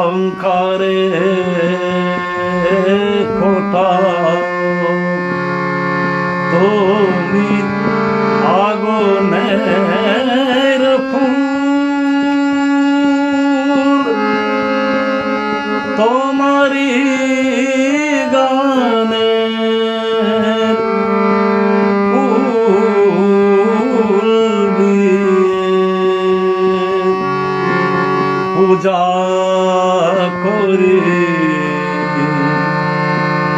অহংকারে কোথাও তুমি আগুনের ফুল, তোমারি গানের ফুল দিয়ে পূজা করি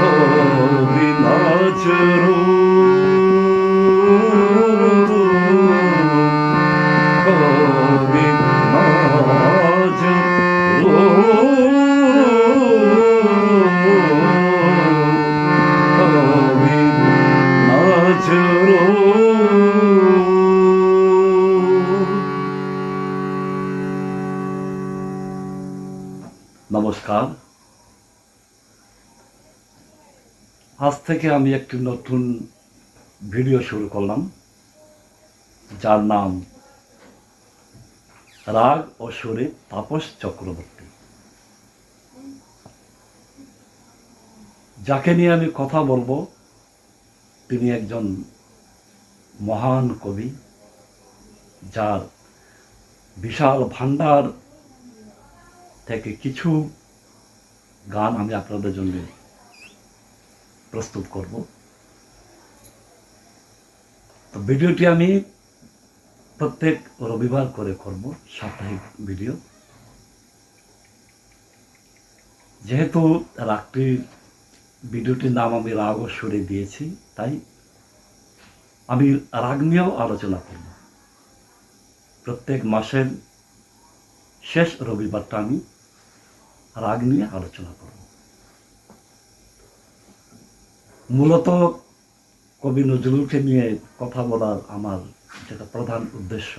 কবি নজরুল, কবি নমস্কার। আজ থেকে আমি একটি নতুন ভিডিও শুরু করলাম, যার নাম রাগ ও সুরে তাপস চক্রবর্তী। যাকে নিয়ে আমি কথা বলবো তিনি একজন মহান কবি, যার বিশাল ভান্ডার থেকে কিছু গান আমি আপনাদের জন্য প্রস্তুত করব। তো ভিডিওটি আমি প্রত্যেক রবিবার করে করব, সাপ্তাহিক ভিডিও। যেহেতু ভিডিওটির নাম আমি রাগ ও সুরে দিয়েছি, তাই আমি রাগ নিয়েও আলোচনা করব। প্রত্যেক মাসের শেষ রবিবারটা আমি রাগ নিয়ে আলোচনা করব। মূলত কবি নজরুলকে নিয়ে কথা বলার আমার যেটা প্রধান উদ্দেশ্য,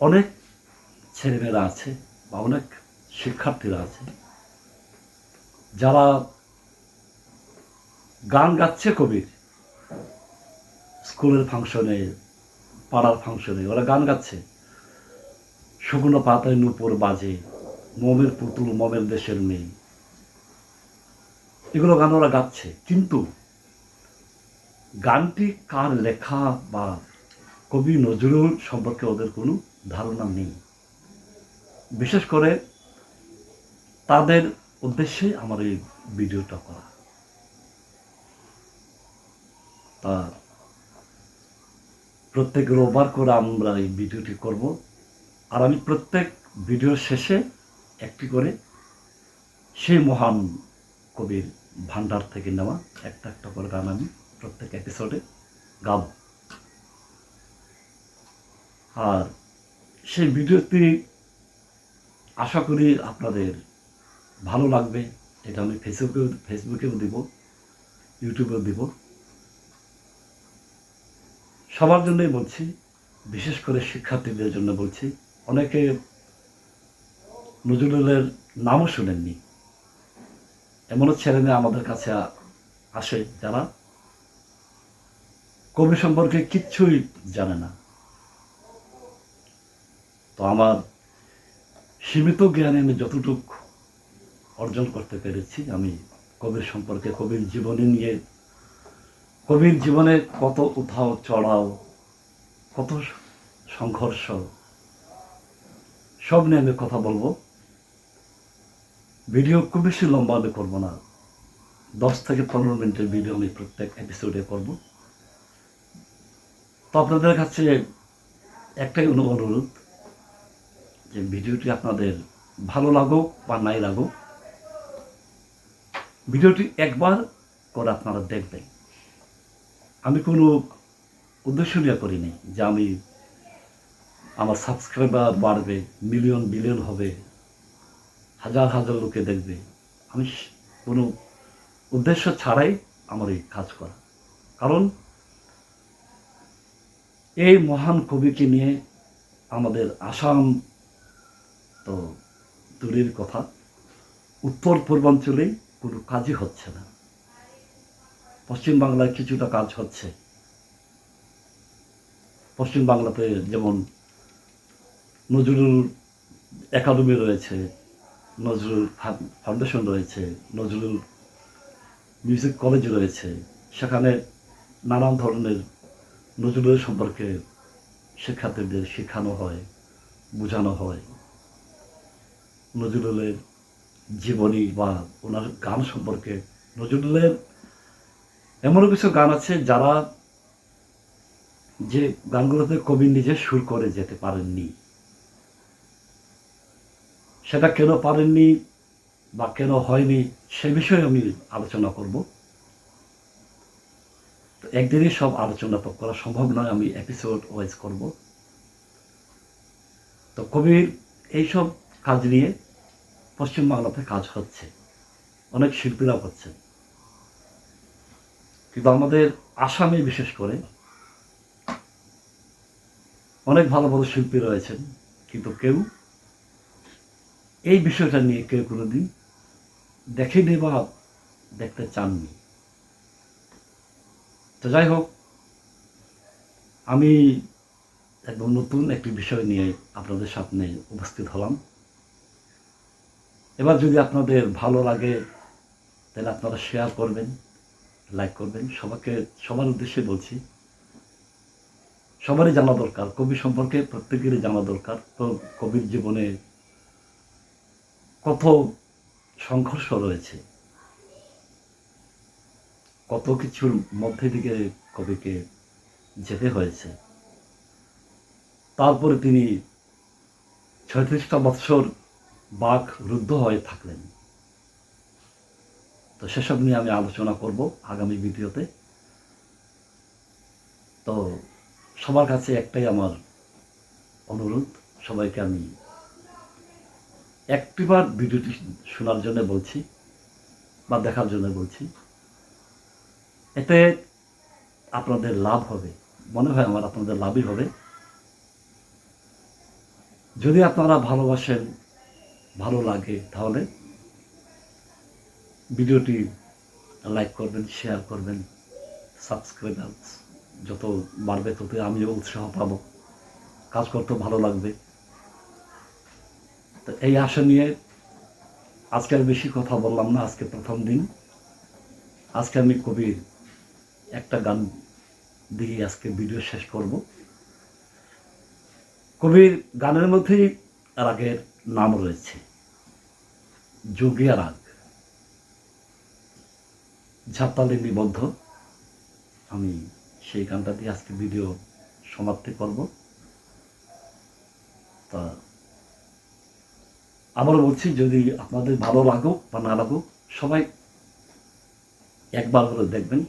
অনেক ছেলেমেয়েরা আছে বা অনেক শিক্ষার্থীরা আছে যারা গান গাচ্ছে কবির, স্কুলের ফাংশনে, পাড়ার ফাংশনে ওরা গান গাচ্ছে। শুকনো পাতায় নূপুর বাজে, মোমের পুতুল মোমের দেশের মেয়ে, এগুলো গান ওরা গাচ্ছে, কিন্তু গানটি কার লেখা বা কবি নজরুল সম্পর্কে ওদের কোনো ধারণা নেই। বিশেষ করে তাদের উদ্দেশ্যে আমার এই ভিডিওটা করা। তা প্রত্যেক রোববার করে আমরা এই ভিডিওটি করব, আর আমি প্রত্যেক ভিডিওর শেষে একটি করে সেই মহান কবির ভান্ডার থেকে নেওয়া একটা একটা করে গান আমি প্রত্যেক এপিসোডে গাব। আর সেই ভিডিওটি আশা করি আপনাদের ভালো লাগবে। এটা আমি ফেসবুকেও দিব, ইউটিউবেও দিব। সবার জন্যই বলছি, বিশেষ করে শিক্ষার্থীদের জন্য বলছি। অনেকে নজরুলের নামও শুনেননি, এমনও ছেলেমেয়ে আমাদের কাছে আসে যারা কবি সম্পর্কে কিচ্ছুই জানে না। তো আমার সীমিত জ্ঞানে আমি যতটুকু অর্জন করতে পেরেছি, আমি কবির সম্পর্কে, কবির জীবনী নিয়ে, কবির জীবনে কত উঠাও চড়াও, কত সংঘর্ষ, সব নিয়ে আমি কথা বলবো। ভিডিও খুব বেশি লম্বা আমি করবো না, 10 থেকে 15 মিনিটের ভিডিও আমি প্রত্যেক এপিসোডে করব। তো আপনাদের কাছে একটাই অনুরোধ, যে ভিডিওটি আপনাদের ভালো লাগুক বা নাই লাগুক, ভিডিওটি একবার করে আপনারা দেখবেন। আমি কোনো উদ্দেশ্য নিয়ে করিনি যে আমি আমার সাবস্ক্রাইবার বাড়বে, মিলিয়ন বিলিয়ন হবে, হাজার হাজার লোকে দেখবে। আমি কোনো উদ্দেশ্য ছাড়াই আমার এই কাজ করা। কারণ এই মহান কবিকে নিয়ে আমাদের আসাম তো দূরের কথা, উত্তর পূর্বাঞ্চলে কোনো কাজই হচ্ছে না। পশ্চিমবাংলায় কিছুটা কাজ হচ্ছে। পশ্চিমবাংলাতে যেমন নজরুল একাডেমি রয়েছে, নজরুল ফাউন্ডেশন রয়েছে, নজরুল মিউজিক কলেজ রয়েছে। সেখানে নানান ধরনের নজরুলের সম্পর্কে শিক্ষার্থীদের শেখানো হয়, বোঝানো হয়। নজরুলের জীবনী বা ওনার গান সম্পর্কে, নজরুলের এমনও কিছু গান আছে যারা যে গানগুলোতে কবি নিজে সুর করে যেতে পারেননি, সেটা কেন পারেননি বা কেন হয়নি সে বিষয়ে আমি আলোচনা করব। তো একদিনই সব আলোচনা তো করা সম্ভব নয়, আমি এপিসোড ওয়াইজ করব। তো কবির এইসব কাজ নিয়ে পশ্চিমবাংলাতে কাজ হচ্ছে, অনেক শিল্পীরা হচ্ছে, কিন্তু আমাদের আসামে বিশেষ করে অনেক ভালো ভালো শিল্পী রয়েছেন, কিন্তু কেউ এই বিষয়টা নিয়ে কেউ কোনোদিন দেখেনি বা দেখতে চাননি। তো যাই হোক, আমি একদম নতুন একটি বিষয় নিয়ে আপনাদের সামনে উপস্থিত হলাম। এবার যদি আপনাদের ভালো লাগে তাহলে আপনারা শেয়ার করবেন, লাইক করবেন। সবার উদ্দেশ্যে বলছি, সবারই জানা দরকার, কবি সম্পর্কে প্রত্যেকেরই জানা দরকার। তো কবির জীবনে কত সংঘর্ষ রয়েছে, কত কিছুর মধ্যে দিকে কবিকে যেতে হয়েছে। তারপরে তিনি ৩৬টা বৎসর বাক রুদ্ধ হয়ে থাকলেন। তো সেসব নিয়ে আমি আলোচনা করব আগামী ভিডিওতে। তো সবার কাছে একটাই আমার অনুরোধ, সবাইকে আমি একটিবার ভিডিওটি শোনার জন্য বলছি বা দেখার জন্য বলছি। এতে আপনাদের লাভ হবে, মনে হয় আমার আপনাদের লাভই হবে। যদি আপনারা ভালোবাসেন, ভালো লাগে, তাহলে ভিডিওটি লাইক করবেন, শেয়ার করবেন। সাবস্ক্রাইবার যত বাড়বে তত আমিও উৎসাহ পাবো, কাজ করতে ভালো লাগবে। তো এই আশা নিয়ে আজকে আর বেশি কথা বললাম না। আজকে প্রথম দিন, আজকে আমি কবির একটা গান দিয়ে আজকে ভিডিও শেষ করব। কবির গানের মধ্যেই রাগের নাম রয়েছে যোগিয়া রাগ, ঝাপতালে নিবদ্ধ। আমি সেই গানটা দিয়ে আজকে ভিডিও সমাপ্তি করব। তা আবারও বলছি, যদি আপনাদের ভালো লাগুক বা না লাগুক, সবাই একবার হলে দেখবেন।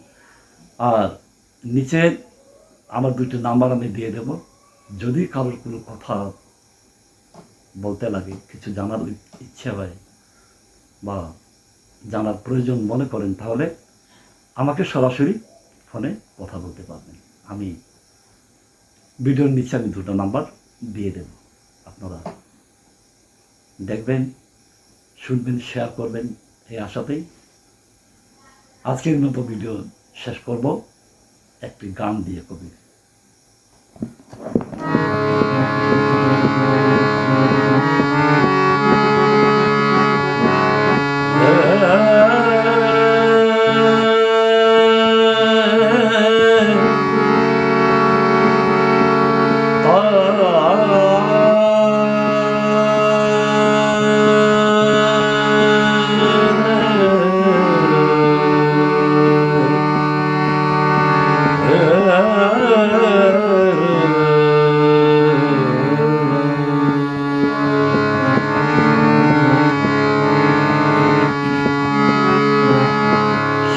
আর নিচে আমার 2টি নাম্বার আমি দিয়ে দেব। যদি কারোর কোনো কথা বলতে লাগে, কিছু জানার ইচ্ছে হয় বা জানার প্রয়োজন মনে করেন, তাহলে আমাকে সরাসরি ফোনে কথা বলতে পারবেন। আমি ভিডিওর নিচে আমি 2টা নাম্বার দিয়ে দেব। আপনারা দেখবেন, শুনবেন, শেয়ার করবেন। এই আশাতেই আজকের মতো ভিডিও শেষ করব একটি গান দিয়ে কবির।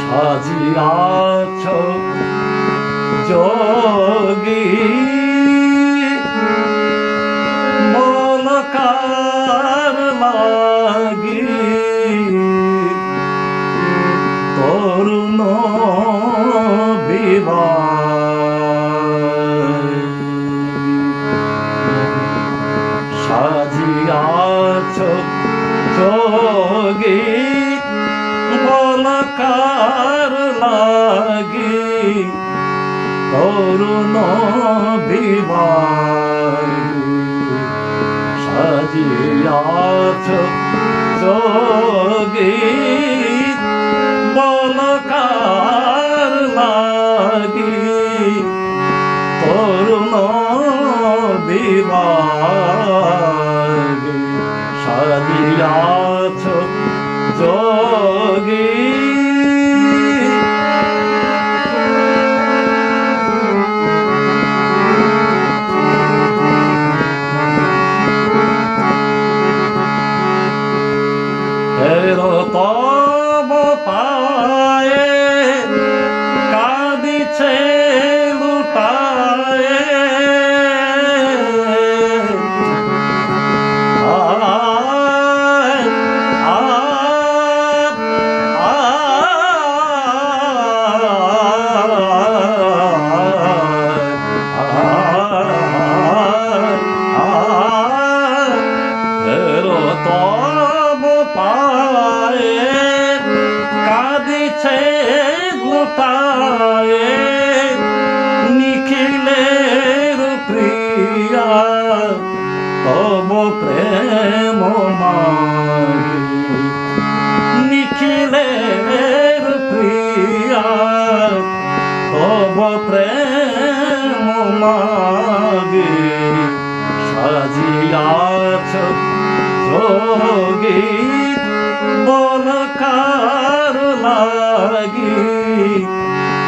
সাজিয়াছ যোগী মলকার লাগি, তরুণ বিবাহ সাজিয়াছ যোগী মলকার লাগি, তরুণ বিবাহ সাজিয়াছ সাজিয়াছ যোগী বল কার লাগি তরুণ বিভাগে সাজিয়াছ যোগী তব পায়ে কাঁদিছে লুটায়ে তব পায়ে কাঁদিছে লুটায়ে নিখিলের প্রিয়া তব প্রেম মাগে নিখিলের প্রিয়া তব প্রেম মাগে সাজিয়াছ যোগী বল কার লাগি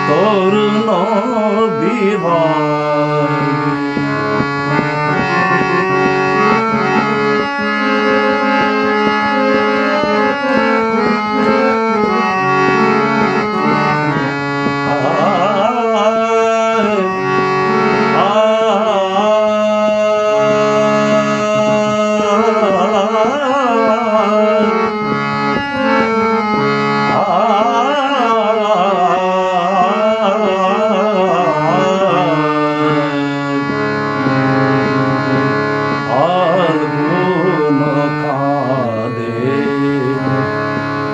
তরুণ বিভাগে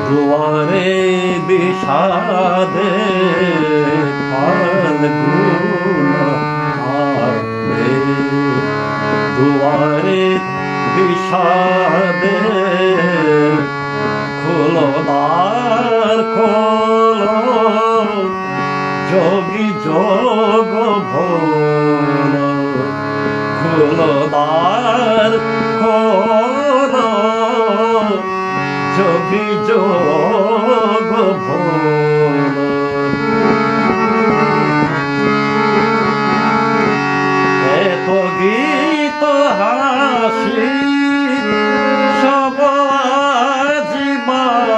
দুয়ারে বিষাদে ফাল্গুন আবে দুয়ারে বিষাদে খোলো দ্বার খোলো যোগী যোগ ভোল খোলো দ্বার খোলো যোগী যোগ ভোল এত গীত হাসি সব আজিবাসি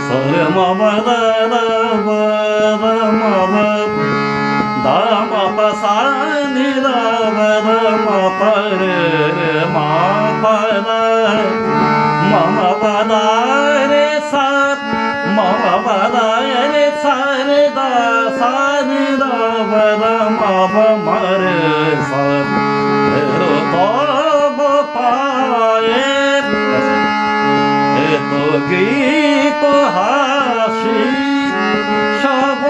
সরে মামা দাম পাসানি রাবর মাপরে মাপরে মম পদারে সাপ মম পদারে সারে দা সানি রাবর মাপ মরে সাপ তব পায়ে তো গীত হাসি সব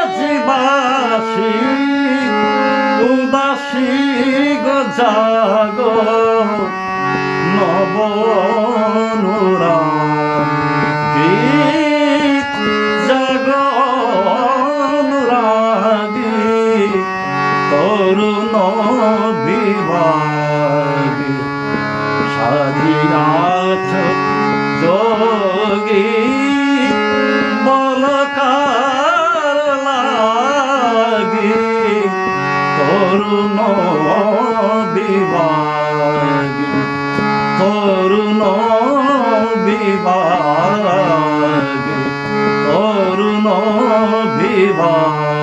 আজিবাসি উদাসী গো জাগো নব অনুরাগ গীত জাগো অনুরাগী তরুণ বিভাগে সাজিয়াছ যোগী বল কার লাগি তরুণ বিভাগে তরুণ বিভাগে তরুণ বিভাগে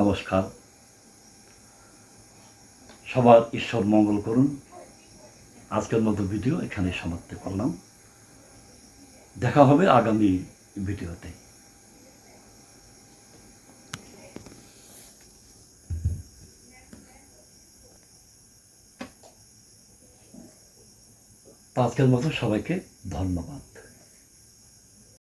নমস্কার, সবার ঈশ্বর মঙ্গল করুন। আজকের মতো ভিডিও এখানে সমাপ্ত করলাম। দেখা হবে আগামী ভিডিওতে। তো আজকের মতো সবাইকে ধন্যবাদ।